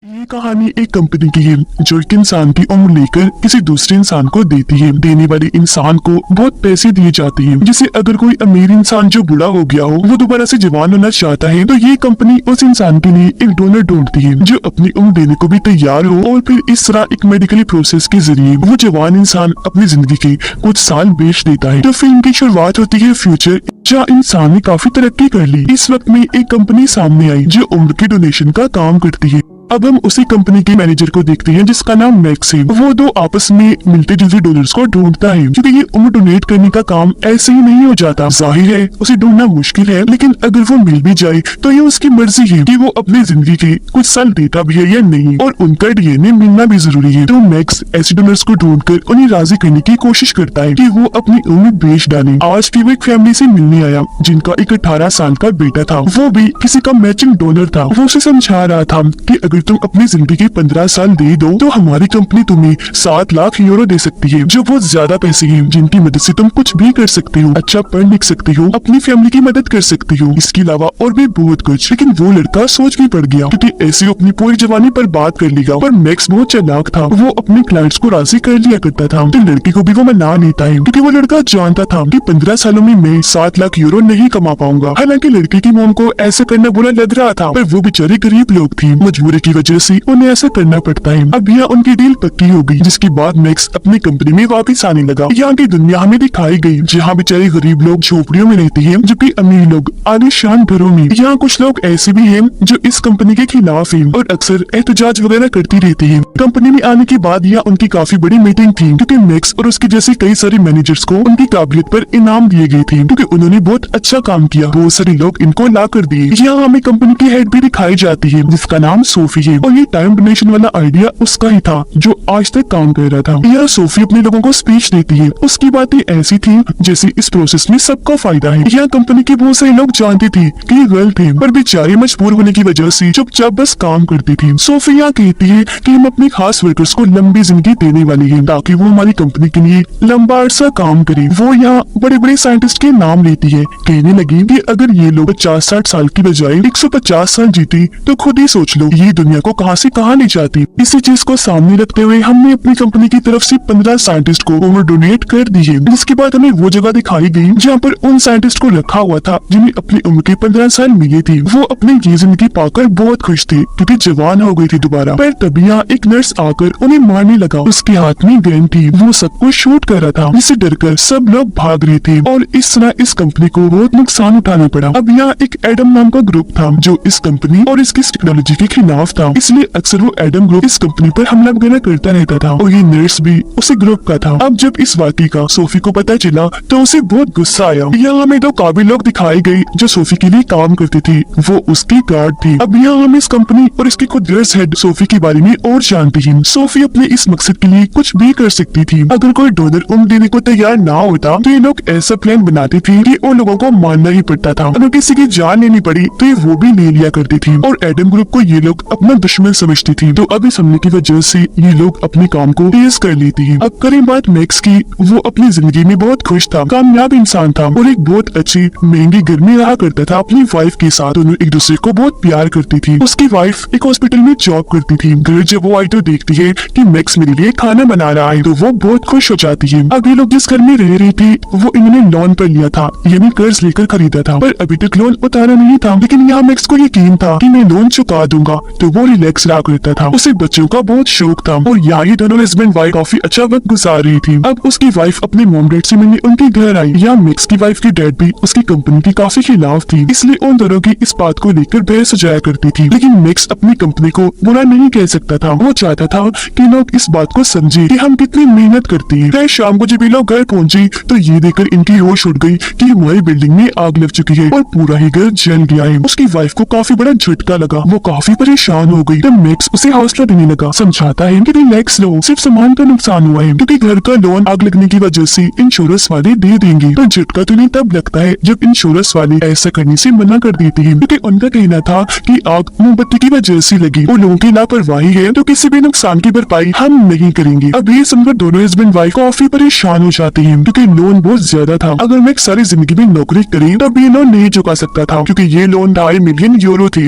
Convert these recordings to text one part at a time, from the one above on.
ये कहानी एक कंपनी की है जो एक इंसान की उम्र लेकर किसी दूसरे इंसान को देती है। देने वाले इंसान को बहुत पैसे दिए जाते हैं, जिसे अगर कोई अमीर इंसान जो बूढ़ा हो गया हो वो दोबारा से जवान होना चाहता है तो ये कंपनी उस इंसान के लिए एक डोनर ढूंढती है जो अपनी उम्र देने को भी तैयार हो, और फिर इस तरह एक मेडिकली प्रोसेस के जरिए वो जवान इंसान अपनी जिंदगी के कुछ साल बेच देता है। तो फिल्म की शुरुआत होती है फ्यूचर, जहाँ इंसान ने काफी तरक्की कर ली। इस वक्त में एक कंपनी सामने आई जो उम्र के डोनेशन का काम करती है। अब हम उसी कंपनी के मैनेजर को देखते हैं जिसका नाम मैक्स है। वो दो आपस में मिलते जुलते डोनर्स को ढूंढता है, क्योंकि ये उम्र डोनेट करने का काम ऐसे ही नहीं हो जाता। जाहिर है उसे ढूंढना मुश्किल है, लेकिन अगर वो मिल भी जाए तो ये उसकी मर्जी है कि वो अपनी जिंदगी के कुछ साल देता भी है या नहीं, और उनका डीएनए मिलना भी जरूरी है। तो मैक्स ऐसे डोनर्स को ढूंढकर उन्हें राजी करने की कोशिश करता है कि वो अपनी उम्र बेच डाले। आज भी वो एक फैमिली से मिलने आया जिनका एक 18 साल का बेटा था। वो भी किसी का मैचिंग डोनर था। वो उसे समझा रहा था कि अगर तुम अपनी जिंदगी के 15 साल दे दो तो हमारी कंपनी तुम्हें 7 लाख यूरो दे सकती है, जो बहुत ज्यादा पैसे हैं जिनकी मदद से तुम कुछ भी कर सकते हो, अच्छा पढ़ लिख सकते हो, अपनी फैमिली की मदद कर सकते हो, इसके अलावा और भी बहुत कुछ। लेकिन वो लड़का सोच भी पड़ गया, क्योंकि ऐसे अपनी पूरी जवानी पर बात कर लेगा। पर मैक्स बहुत चालाक था, वो अपने क्लाइंट्स को राजी कर लिया करता था। तो लड़के को भी वो मना लेता है, क्योंकि वो लड़का जानता था कि 15 सालों में मैं 7 लाख यूरो नहीं कमा पाऊंगा। हालांकि लड़के की मॉम को ऐसा करना बुरा लग रहा था, पर वो बेचारे गरीब लोग थी, मजबूरी की वजह से उन्हें ऐसा करना पड़ता है। अब यहाँ उनकी डील पक्की हो गई, जिसके बाद मैक्स अपनी कंपनी में वापस आने लगा। यहाँ की दुनिया हमें दिखाई गई, जहाँ बेचारे गरीब लोग झोपड़ियों में रहते हैं, जबकि अमीर लोग आलीशान घरों में। यहाँ कुछ लोग ऐसे भी हैं जो इस कंपनी के खिलाफ हैं और अक्सर एहतजाज वगैरह करती रहती है। कंपनी में आने के बाद यहाँ उनकी काफी बड़ी मीटिंग थी, क्योंकि मैक्स और उसके जैसे कई सारे मैनेजर्स को उनकी काबिलियत पर इनाम दिए गए थे, क्योंकि उन्होंने बहुत अच्छा काम किया। बहुत सारे लोग इनको ला कर दिए। यहाँ हमें कंपनी की हेड भी दिखाई जाती है जिसका नाम सोफी है, और ये टाइम डोनेशन वाला आइडिया उसका ही था जो आज तक काम कर रहा था। यह सोफी अपने लोगों को स्पीच देती है। उसकी बातें ऐसी थी जैसे इस प्रोसेस में सबको फायदा है। यह कंपनी के बहुत सारे लोग जानते थे कि ये गलत है, पर बेचारे मजबूर होने की वजह से चुपचाप बस काम करती थी। सोफी यहाँ कहती है कि हम अपने खास वर्कर्स को लंबी जिंदगी देने वाली है, ताकि वो हमारी कंपनी के लिए लंबा अरसा काम करे। वो यहाँ बड़े बड़े साइंटिस्ट के नाम लेती है, कहने लगी कि अगर ये लोग 50-60 साल की बजाय 150 साल जीते तो खुद ही सोच लो ये दुनिया को कहां से कहां ले जाती। इसी चीज को सामने रखते हुए हमने अपनी कंपनी की तरफ से 15 साइंटिस्ट को उम्र डोनेट कर दी है। इसके बाद हमें वो जगह दिखाई गई जहाँ पर उन साइंटिस्ट को रखा हुआ था जिन्हें अपनी उम्र के 15 साल मिले थे। वो अपनी ये जिंदगी पाकर बहुत खुश थे, क्योंकि जवान हो गई थी दोबारा। पर तभी यहाँ एक नर्स आकर उन्हें मारने लगा। उसके हाथ में गन थी, वो सबको शूट कर रहा था, जिससे डरकर सब लोग भाग रहे थे, और इस तरह इस कंपनी को बहुत नुकसान उठाना पड़ा। अब यहाँ एक एडम नाम का ग्रुप था जो इस कंपनी और इसकी टेक्नोलॉजी के खिलाफ था, इसलिए अक्सर वो एडम ग्रुप इस कंपनी पर हमला वगैरह करता रहता था, और ये नर्स भी उसी ग्रुप का था। अब जब इस वाकई का सोफी को पता चला तो उसे बहुत गुस्सा आया। यहाँ हमें 2 काबिल लोग दिखाए गए जो सोफी के लिए काम करते थे, वो उसकी गार्ड थी। अब यहाँ हम इस कंपनी और इसके खुद गर्ल्स हेड सोफी के बारे में और जानते हैं। सोफी अपने इस मकसद के लिए कुछ भी कर सकती थी। अगर कोई डोनर उम्र देने को तैयार ना होता तो ये लोग ऐसा प्लान बनाते थे कि उन लोगों को मारना ही पड़ता था। अगर किसी की जान लेनी पड़ी तो ये वो भी ले लिया करती थी, और एडम ग्रुप को ये लोग अपना दुश्मन समझती थी। तो अब इस हमले की वजह से ये लोग अपने काम को तेज कर लेती है। अब करें बात मैक्स की, वो अपनी जिंदगी में बहुत खुश था, कामयाब इंसान था, और एक बहुत अच्छी महंगी घर में रहा करता था अपनी वाइफ के साथ। दोनों एक दूसरे को बहुत प्यार करती थी। उसकी वाइफ एक हॉस्पिटल में जॉब करती थी। घर जब वो आई तो देखती है कि मैक्स मेरे लिए खाना बना रहा है, तो वो बहुत खुश हो जाती है। अब ये लोग जिस घर में रह रही थी वो इन्होंने लोन पर लिया था, यानी कर्ज लेकर खरीदा था, पर अभी तक लोन उतारा नहीं था। लेकिन यहाँ मैक्स को यकीन था कि मैं लोन चुका दूंगा, तो वो रिलैक्स रहा करता था। उसे बच्चों का बहुत शौक था, और यहाँ ये दोनों हस्बैंड वाइफ काफी अच्छा वक्त गुजार रही थी। अब उसकी वाइफ अपने मॉम डैड से मिलने उनके घर आई। यहाँ मैक्स की वाइफ की डैड भी उसकी कंपनी के काफी खिलाफ थी, इसलिए उन दोनों की इस बात को लेकर बहस हो जाया करती थी। लेकिन मैक्स अपनी कंपनी को बुरा नहीं कह सकता था। वो चाहता था कि लोग इस बात को समझे कि हम कितनी मेहनत करते हैं। फिर शाम को जब ये लोग घर पहुंचे तो ये देखकर इनकी होश उड़ गई कि हमारी बिल्डिंग में आग लग चुकी है और पूरा ही घर जल गया है। उसकी वाइफ को काफी बड़ा झटका लगा, वो काफी परेशान हो गई। तब मैक्स उसे हौसला देने लगा, समझाता है कि रिलैक्स लो, सिर्फ सामान का नुकसान हुआ है, क्योंकि घर का लोन आग लगने की वजह से इंश्योरेंस वाले दे देंगे। तो झटका तो नहीं तब लगता है जब इंश्योरेंस वाले ऐसा करने से मना कर देते हैं, क्योंकि उनका कहना था कि आग मोमबत्ती की वजह से लगी, वो लोगों की लापरवाही है, तो किसी भी नुकसान की भरपाई हम नहीं करेंगे। अब ये सुनकर दोनों हस्बैंड वाइफ काफी परेशान हो जाते हैं, क्योंकि लोन बहुत ज्यादा था। अगर मैं सारी जिंदगी में नौकरी करी तब ये लोन नहीं चुका सकता था, क्योंकि ये लोन 2.5 मिलियन यूरो थे।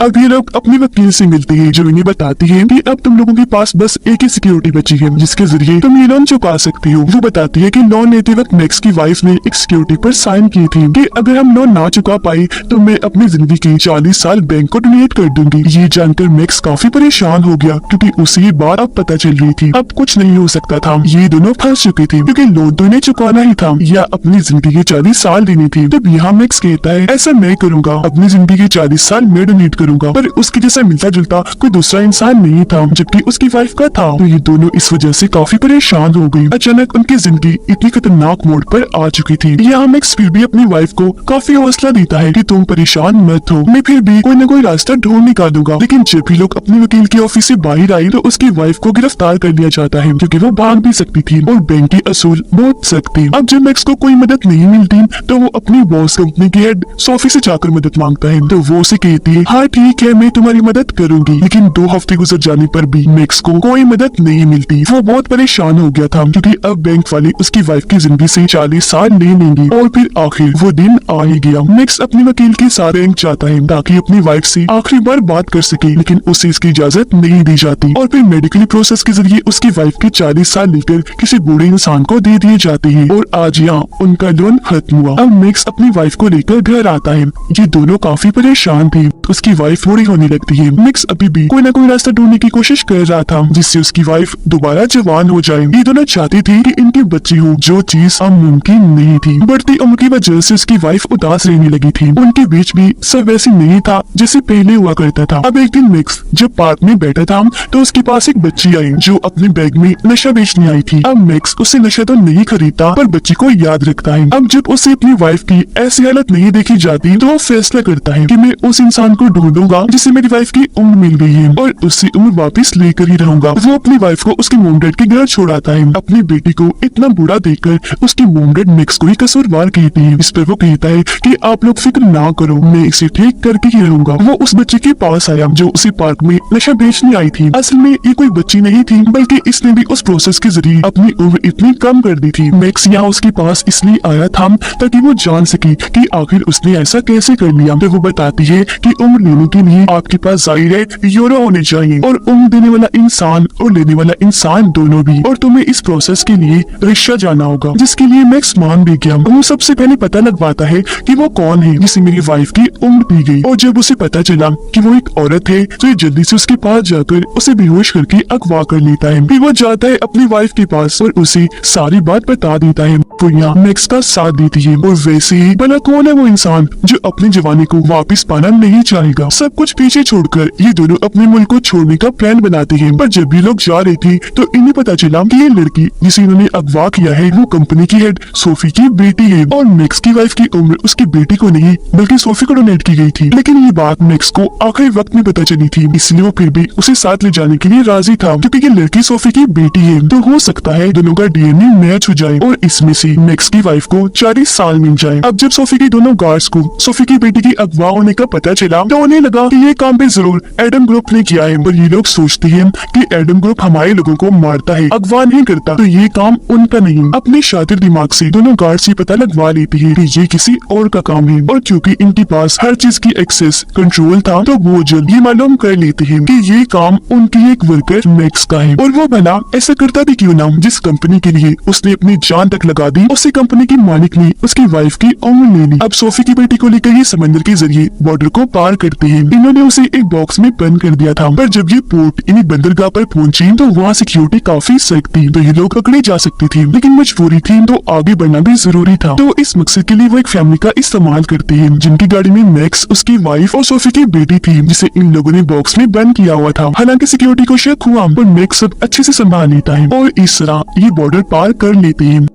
अब ये लोग अपने वकील से मिलते हैं जो इन्हें बताती है कि अब तुम लोगों के पास बस एक ही सिक्योरिटी बची है जिसके जरिए तुम ये लोन चुका सकती हो। वो बताती है कि लोन लेते वक्त मैक्स की वाइफ ने एक सिक्योरिटी पर साइन की थी कि अगर हम लोन ना चुका पाए तो मैं अपनी जिंदगी के 40 साल बैंक को डोनेट कर दूंगी। ये जानकर मैक्स काफी परेशान हो गया क्योंकि उसे ये बात अब पता चल रही थी अब कुछ नहीं हो सकता था। ये दोनों फंस चुके थे क्योंकि लोन तो इन्हें चुकाना ही था या अपनी जिंदगी के 40 साल देनी थी। तब यहाँ मैक्स कहता है ऐसा मैं करूंगा, अपनी जिंदगी के 40 साल मैं डोनेट करूंगा। पर उसके जैसा मिलता जुलता कोई दूसरा इंसान नहीं था जबकि उसकी वाइफ का था। तो ये दोनों इस वजह से काफी परेशान हो गई। अचानक उनकी जिंदगी इतनी खतरनाक मोड़ पर आ चुकी थी। यहाँ मैक्स फिर भी अपनी वाइफ को काफी हौसला देता है कि तुम परेशान मत हो, मैं फिर भी कोई न कोई रास्ता ढूंढ निकालूंगा। लेकिन जब भी लोग अपने वकील के ऑफिस से बाहर आए तो उसकी वाइफ को गिरफ्तार कर लिया जाता है क्योंकि वो भाग भी सकती थी और बैंक के असूल बहुत सख्त थे। अब जब मैक्स को कोई मदद नहीं मिलती तो वो अपनी बॉस कंपनी के हेड सोफी से जाकर मदद मांगता है। तो वो उसे कहती है हाँ ठीक है मैं तुम्हारी मदद करूंगी। लेकिन 2 हफ्ते गुजर जाने पर भी मैक्स को कोई मदद नहीं मिलती। वो बहुत परेशान हो गया था क्योंकि अब बैंक वाले उसकी वाइफ की जिंदगी से 40 साल ले लेंगे। और फिर आखिर वो दिन आ ही गया। मैक्स अपने वकील के साथ बैंक जाता है ताकि अपनी वाइफ से आखिरी बार बात कर सके, लेकिन उसे इसकी इजाजत नहीं दी जाती। और फिर मेडिकल प्रोसेस के जरिए उसकी वाइफ के 40 साल लेकर किसी बूढ़े इंसान को दे दिए जाते हैं और आज यहाँ उनका लोन खत्म हुआ। अब मैक्स अपनी वाइफ को लेकर घर आता है। ये दोनों काफी परेशान थे। उसकी वाइफ बूढ़ी होने लगती है। मैक्स अभी भी कोई ना कोई रास्ता ढूंढने की कोशिश कर रहा था जिससे उसकी वाइफ दोबारा जवान हो जाए। ये दोनों चाहती थी कि इनकी बच्ची हो, जो चीज अब मुमकिन नहीं थी। बढ़ती उम्र की वजह से उसकी वाइफ उदास रहने लगी थी। उनके बीच भी सब वैसे नहीं था जैसे पहले हुआ करता था। अब एक दिन मैक्स जब पार्क में बैठा था तो उसके पास एक बच्ची आई जो अपने बैग में नशा बेचने आई थी। अब मैक्स उसे नशा तो नहीं खरीदता पर बच्ची को याद रखता है। अब जब उसे अपनी वाइफ की ऐसी हालत नहीं देखी जाती तो वो फैसला करता है कि मैं उस इंसान को ढूंढूंगा जिससे मेरी वाइफ की उम्र मिल गई है और उससे उम्र वापस लेकर ही रहूंगा। वो अपनी वाइफ को उसके मोम डैड के घर छोड़ाता है। अपनी बेटी को इतना बुरा देखकर उसकी मोम डैड मैक्स को ही कसूरवार कहती है। इस पर वो कहता है कि आप लोग फिक्र ना करो, मैं इसे ठीक करके ही रहूंगा। वो उस बच्चे के पास आया जो उसी पार्क में नशा बेचने आई थी। असल में ये कोई बच्ची नहीं थी बल्कि इसने भी उस प्रोसेस के जरिए अपनी उम्र इतनी कम कर दी थी। मैक्स यहाँ उसके पास इसलिए आया था ताकि वो जान सके कि आखिर उसने ऐसा कैसे कर लिया। तो वो बताती है कि उम्र लेने के लिए आपके पास जाहिर है यूरो होने चाहिए और उम्र देने वाला इंसान और लेने वाला इंसान दोनों भी, और तुम्हें इस प्रोसेस के लिए रिश्ता जाना होगा जिसके लिए मैक्स मान भी गया। वो सबसे पहले पता लगवाता है कि वो कौन है जिसे मेरी वाइफ की उम्र दी गई। और जब उसे पता चला कि वो एक औरत है तो ये जल्दी से उसके पास जाकर उसे बेहोश करके अगवा कर लेता है। फिर वो जाता है अपनी वाइफ के पास और उसे सारी बात बता देता है। वो यहाँ मैक्स का साथ देती है। और वैसे ही भला कौन है वो इंसान जो अपनी जवानी को वापस पाना नहीं चाहेगा। सब कुछ पीछे छोड़कर ये दोनों अपने मुल्क को छोड़ने का प्लान बनाते हैं। पर जब भी लोग जा रहे थे तो इन्हें पता चला कि ये लड़की जिसे इन्होंने अगवा किया है वो कंपनी की हेड सोफी की बेटी है और मैक्स की वाइफ की उम्र उसकी बेटी को नहीं बल्कि सोफी को डोनेट की गई थी। लेकिन ये बात मैक्स को आखिरी वक्त में पता चली थी, इसलिए वो फिर भी उसे साथ ले जाने के लिए राजी था क्योंकि ये लड़की सोफी की बेटी है। तो हो सकता है दोनों का डीएनए मैच हो जाए और इसमें से मैक्स की वाइफ को 40 साल मिल जाए। अब जब सोफी के दोनों गार्ड्स को सोफी की बेटी की अगवा होने का पता चला तो उन्हें लगा कि ये काम भी जरूर एडम ग्रुप ने किया है। पर ये लोग सोचते हैं कि एडम ग्रुप हमारे लोगों को मारता है, अगवा नहीं करता, तो ये काम उनका नहीं। अपने शातिर दिमाग से दोनों गार्ड्स ये पता लगवा लेते हैं कि ये किसी और का काम है और क्योंकि इनके पास हर चीज की एक्सेस कंट्रोल था तो वो जल्द ये मालूम कर लेते हैं कि ये काम उनकी एक वर्कर मैक्स का है। और वो भला ऐसा करता भी क्यों ना, जिस कंपनी के लिए उसने अपनी जान तक लगा दी उसी कंपनी की मालिक ने उसकी वाइफ की उम्र ले ली। अब सोफी की बेटी को लेकर ये समंदर के जरिए बॉर्डर को पार करते हैं। इन्होंने उसे एक बॉक्स में बंद कर दिया था, पर जब ये पोर्ट इन्हीं बंदरगाह पर पहुंची तो वहाँ सिक्योरिटी काफी सख्त थी, तो ये लोग पकड़े जा सकते थे। लेकिन मजबूरी थी तो आगे बढ़ना भी जरूरी था। तो इस मकसद के लिए वो एक फैमिली का इस्तेमाल करते हैं जिनकी गाड़ी में मैक्स, उसकी वाइफ और सोफी की बेटी थी जिसे इन लोगों ने बॉक्स में बंद किया हुआ था। हालांकि सिक्योरिटी को शक हुआ पर मैक्स सब अच्छे से संभाल लेता है और इस तरह ये बॉर्डर पार कर लेते हैं।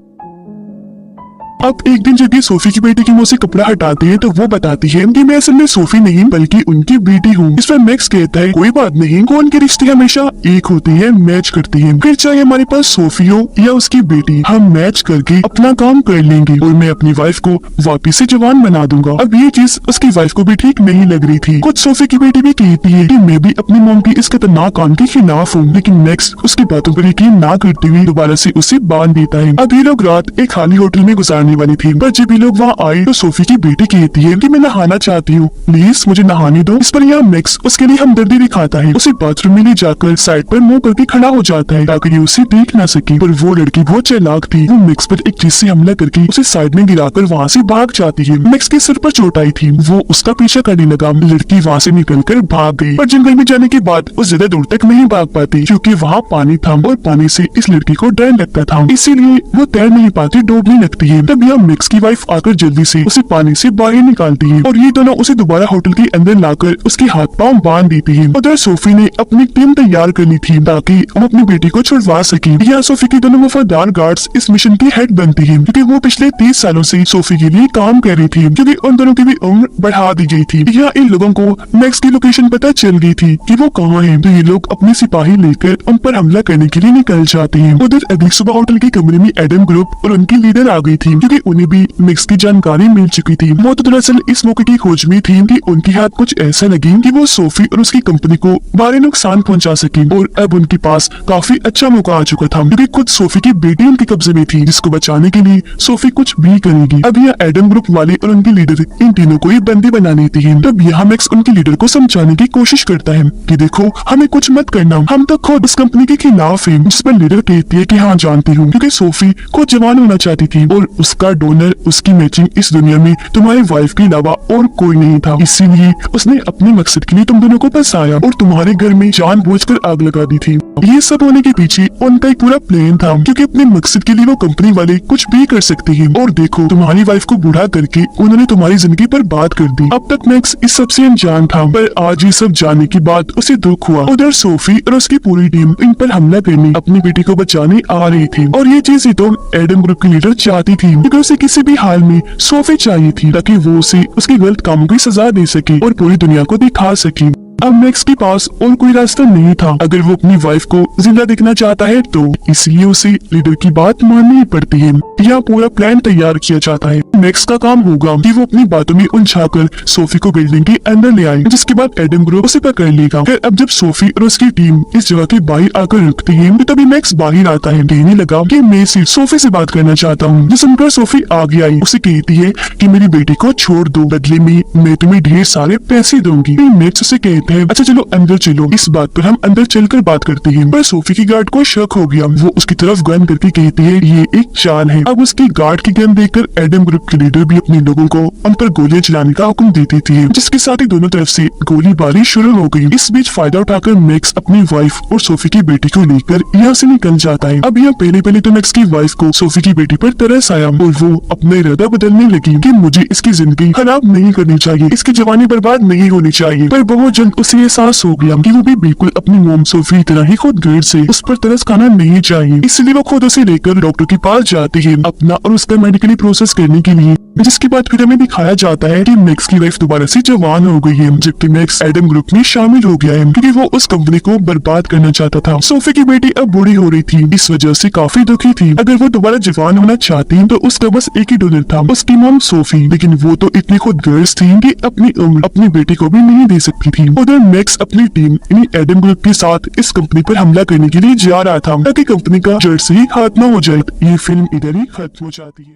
अब एक दिन जब ये सोफी की बेटी के मुंह से कपड़ा हटाते हैं तो वो बताती है कि मैं असल में सोफी नहीं बल्कि उनकी बेटी हूँ। इस पर मैक्स कहता है कोई बात नहीं, कौन के रिश्ते हमेशा एक होते हैं, मैच करते हैं, फिर चाहे हमारे पास सोफी हो या उसकी बेटी, हम मैच करके अपना काम कर लेंगे और मैं अपनी वाइफ को वापिस से जवान बना दूंगा। अब ये चीज उसकी वाइफ को भी ठीक नहीं लग रही थी। कुछ सोफी की बेटी भी कहती है कि मैं भी अपनी मॉम की इस खतरनाक काम के खिलाफ हूँ, लेकिन मैक्स उसकी बातों पर यकीन ना करते हुए दोबारा से उसे बांध देता है। अब ये लोग रात एक खाली होटल में गुजारने होने वाली थी, पर जब ये लोग वहाँ आए तो सोफी की बेटी कहती है कि मैं नहाना चाहती हूँ, प्लीज मुझे नहाने दो। इस पर यहाँ मैक्स उसके लिए हमदर्दी दिखाता है, उसे बाथरूम में ले जाकर साइड पर मुंह करके खड़ा हो जाता है ताकि ये उसे देख ना सके। पर वो लड़की बहुत चालाक थी, वो मैक्स पर एक चीज से हमला करके उसे साइड में गिराकर वहाँ से भाग जाती है। मैक्स के सिर पर चोट आई थी, वो उसका पीछा करने लगा, लड़की वहाँ से निकलकर भाग गई। पर जंगल में जाने के बाद वो ज्यादा दूर तक नहीं भाग पाती क्योंकि वहाँ पानी था और पानी से इस लड़की को डर लगता था, इसीलिए वो तैर नहीं पाती, डूबने लगती है। तब यह मैक्स की वाइफ आकर जल्दी से उसे पानी से बाहर निकालती है और ये दोनों उसे दोबारा होटल के अंदर लाकर उसके हाथ पांव बांध देती है। उधर सोफी ने अपनी टीम तैयार करनी थी ताकि वो अपनी बेटी को छुड़वा सके। यहाँ सोफी की दोनों वफादार गार्ड्स इस मिशन की हेड बनती है क्योंकि वो पिछले 30 सालों से सोफी के लिए काम कर रही थी क्योंकि उन दोनों की भी उम्र बढ़ा दी गई थी। यहाँ इन लोगों को मैक्स की लोकेशन पता चल गई थी कि वो कहाँ है, तो ये लोग अपने सिपाही लेकर उन पर हमला करने के लिए निकल जाते हैं। उधर अगली सुबह होटल के कमरे में एडम ग्रुप और उनकी लीडर आ गई थी क्योंकि उन्हें भी मैक्स की जानकारी मिल चुकी थी। वो तो दरअसल इस मौके की खोज में थी कि उनके हाथ कुछ ऐसा लगे कि वो सोफी और उसकी कंपनी को भारी नुकसान पहुंचा सके और अब उनके पास काफी अच्छा मौका आ चुका था क्योंकि खुद सोफी की बेटी उनके कब्जे में थी जिसको बचाने के लिए सोफी कुछ भी करेगी। अब यह एडम ग्रुप वाले और उनके लीडर इन तीनों को ही बंदी बना लेती है। तब यहाँ मैक्स उनके लीडर को समझाने की कोशिश करता है कि देखो हमें कुछ मत करना, हम तो खुद इस कंपनी के खिलाफ हैं। जिस पर लीडर कहती है कि हाँ जानती हूँ, क्योंकि सोफी खुद जवान होना चाहती थी और उसका डोनर, उसकी मैचिंग इस दुनिया में तुम्हारी वाइफ के अलावा और कोई नहीं था, इसीलिए उसने अपने मकसद के लिए तुम दोनों को फंसाया और तुम्हारे घर में जानबूझकर आग लगा दी थी। ये सब होने के पीछे उनका एक पूरा प्लान था क्योंकि अपने मकसद के लिए वो कंपनी वाले कुछ भी कर सकते हैं। और देखो तुम्हारी वाइफ को बूढ़ा करके उन्होंने तुम्हारी जिंदगी पर बात कर दी। अब तक मैक्स इस सब से अनजान था, पर आज ये सब जानने के बाद उसे दुख हुआ। उधर सोफी और उसकी पूरी टीम इन पर हमला करने, अपनी बेटी को बचाने आ रही थी और ये चीज तो एडम ग्रुप की लीडर चाहती थी क्योंकि उसे किसी भी हाल में सोफी चाहिए थी ताकि वो उसे उसके गलत कामों की सजा दे सके और पूरी दुनिया को दिखा सके। अब मैक्स के पास और कोई रास्ता नहीं था अगर वो अपनी वाइफ को जिंदा देखना चाहता है तो, इसलिए उसे लीडर की बात माननी ही पड़ती है। यह पूरा प्लान तैयार किया जाता है। मैक्स का काम होगा कि वो अपनी बातों में उलझाकर सोफी को बिल्डिंग के अंदर ले आए, जिसके बाद एडम ग्रुप उसे पकड़ लेगा। फिर अब जब सोफी और उसकी टीम इस जगह के बाहर आकर रुकती है तो तभी मैक्स बाहर आता है, कहने लगा कि मैं सिर्फ सोफी से बात करना चाहता हूँ। जिस सुनकर सोफी आगे आई, उसे कहती है कि मेरी बेटी को छोड़ दो, बदले में मैं तुम्हें ढेर सारे पैसे दूंगी। मैक्स उसे कहता है अच्छा चलो अंदर चलो, इस बात पर हम अंदर चलकर बात करते हैं। पर सोफी की गार्ड को शक हो गया, वो उसकी तरफ गन करके कहती है ये एक चाल है। अब उसकी गार्ड की गन देखकर एडम ग्रुप के लीडर भी अपने लोगों को उन पर गोलियां चलाने का हुक्म दे देती है, जिसके साथ ही दोनों तरफ से गोलीबारी शुरू हो गई। इस बीच फायदा उठाकर मैक्स अपनी वाइफ और सोफी की बेटी को लेकर यहाँ से निकल जाता है। अब यहाँ पहले तो मैक्स की वाइफ को सोफी की बेटी पर तरस आया और वो अपने इरादा बदलने लगी कि मुझे इसकी जिंदगी खराब नहीं करनी चाहिए, इसकी जवानी बर्बाद नहीं होनी चाहिए। पर बहुत जल्द उसे एहसास हो गया कि वो भी बिल्कुल अपनी मोम सोफी की तरह ही खुद गर्द से उस पर तरस खाना नहीं चाहिए, इसलिए वो खुद उसे लेकर डॉक्टर के पास जाती है अपना और उसका मेडिकली प्रोसेस करने के लिए। जिसके बाद फिर हमें दिखाया जाता है कि मैक्स की वाइफ दोबारा से जवान हो गई है, जबकि मैक्स एडम ग्रुप में शामिल हो गया है क्योंकि वो उस कंपनी को बर्बाद करना चाहता था। सोफी की बेटी अब बूढ़ी हो रही थी, इस वजह से काफी दुखी थी। अगर वो दोबारा जवान होना चाहती तो उसका बस एक ही डोनर था, उसकी मोम सोफी, लेकिन वो तो इतनी खुद गर्ज थी कि अपनी उम्र अपनी बेटी को भी नहीं दे सकती थी। उधर मैक्स अपनी टीम यानी एडम ग्रुप के साथ इस कंपनी पर हमला करने के लिए जा रहा था ताकि कंपनी का जड़ से ही खात्मा हो जाए। ये फिल्म इधर ही खत्म हो जाती है।